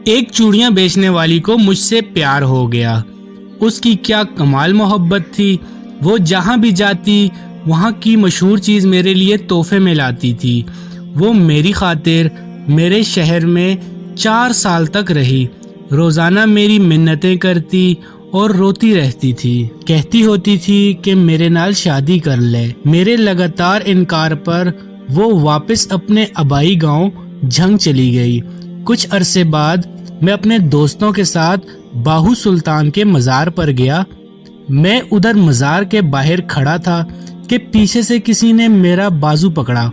ایک چوڑیاں بیچنے والی کو مجھ سے پیار ہو گیا۔ اس کی کیا کمال محبت تھی، وہ جہاں بھی جاتی وہاں کی مشہور چیز میرے لیے تحفے میں لاتی تھی۔ وہ میری خاطر میرے شہر میں 4 سال تک رہی، روزانہ میری منتیں کرتی اور روتی رہتی تھی، کہتی ہوتی تھی کہ میرے نال شادی کر لے۔ میرے لگاتار انکار پر وہ واپس اپنے آبائی گاؤں جھنگ چلی گئی۔ کچھ عرصے بعد میں اپنے دوستوں کے ساتھ باہو سلطان کے مزار پر گیا۔ میں ادھر مزار کے باہر کھڑا تھا کہ پیچھے سے کسی نے میرا بازو پکڑا۔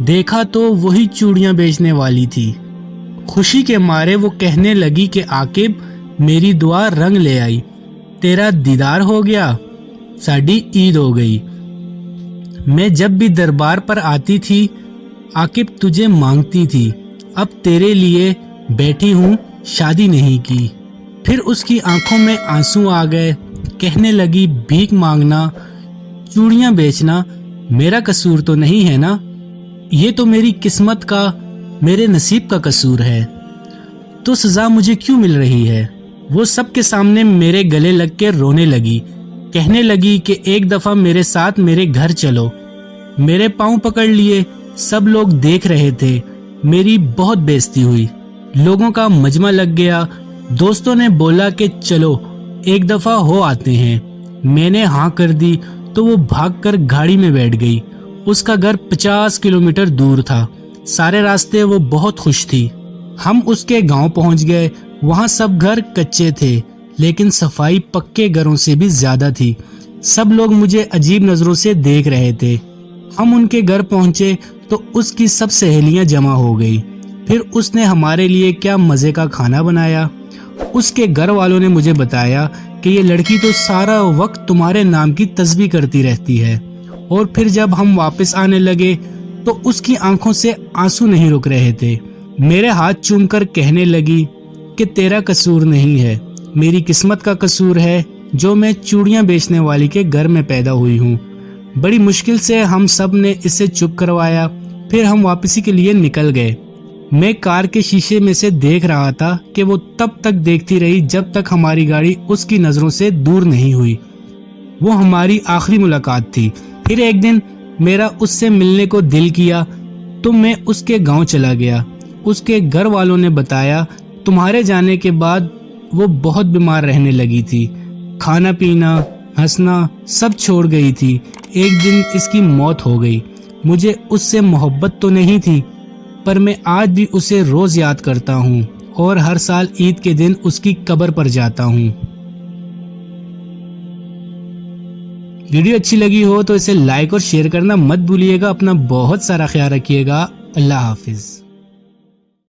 دیکھا تو وہی چوڑیاں بیچنے والی تھی۔ خوشی کے مارے وہ کہنے لگی کہ عاقب میری دعا رنگ لے آئی، تیرا دیدار ہو گیا، ساڈی عید ہو گئی۔ میں جب بھی دربار پر آتی تھی عاقب تجھے مانگتی تھی، اب تیرے لیے بیٹھی ہوں، شادی نہیں کی۔ پھر اس کی آنکھوں میں آنسو آ گئے، کہنے لگی بھیک مانگنا، چوڑیاں بیچنا میرا قصور تو نہیں ہے نا، یہ تو میری قسمت کا، میرے نصیب کا قصور ہے، تو سزا مجھے کیوں مل رہی ہے؟ وہ سب کے سامنے میرے گلے لگ کے رونے لگی، کہنے لگی کہ ایک دفعہ میرے ساتھ میرے گھر چلو۔ میرے پاؤں پکڑ لیے، سب لوگ دیکھ رہے تھے، میری بہت بےعزتی ہوئی، لوگوں کا مجمع لگ گیا۔ دوستوں نے بولا کہ چلو ایک دفعہ ہو آتے ہیں۔ میں نے ہاں کر دی تو وہ بھاگ کر گاڑی میں بیٹھ گئی۔ اس کا گھر 50 کلومیٹر دور تھا۔ سارے راستے وہ بہت خوش تھی۔ ہم اس کے گاؤں پہنچ گئے۔ وہاں سب گھر کچے تھے، لیکن صفائی پکے گھروں سے بھی زیادہ تھی۔ سب لوگ مجھے عجیب نظروں سے دیکھ رہے تھے۔ ہم ان کے گھر پہنچے تو اس کی سب سہیلیاں جمع ہو گئی۔ پھر اس نے ہمارے لیے کیا مزے کا کھانا بنایا۔ اس کے گھر والوں نے مجھے بتایا کہ یہ لڑکی تو سارا وقت تمہارے نام کی تسبیح کرتی رہتی ہے۔ اور پھر جب ہم واپس آنے لگے تو اس کی آنکھوں سے آنسو نہیں رک رہے تھے۔ میرے ہاتھ چوم کر کہنے لگی کہ تیرا قصور نہیں ہے، میری قسمت کا قصور ہے جو میں چوڑیاں بیچنے والی کے گھر میں پیدا ہوئی ہوں۔ بڑی مشکل سے ہم سب نے اسے چپ کروایا۔ پھر ہم واپسی کے لیے نکل گئے۔ میں کار کے شیشے میں سے دیکھ رہا تھا کہ وہ تب تک دیکھتی رہی جب تک ہماری گاڑی اس کی نظروں سے دور نہیں ہوئی۔ وہ ہماری آخری ملاقات تھی۔ پھر ایک دن میرا اس سے ملنے کو دل کیا تو میں اس کے گاؤں چلا گیا۔ اس کے گھر والوں نے بتایا تمہارے جانے کے بعد وہ بہت بیمار رہنے لگی تھی، کھانا پینا ہنسنا سب چھوڑ گئی تھی۔ ایک دن اس کی موت ہو گئی۔ مجھے اس سے محبت تو نہیں تھی، پر میں آج بھی اسے روز یاد کرتا ہوں اور ہر سال عید کے دن اس کی قبر پر جاتا ہوں۔ ویڈیو اچھی لگی ہو تو اسے لائک اور شیئر کرنا مت بھولیے گا۔ اپنا بہت سارا خیال رکھیے گا۔ اللہ حافظ۔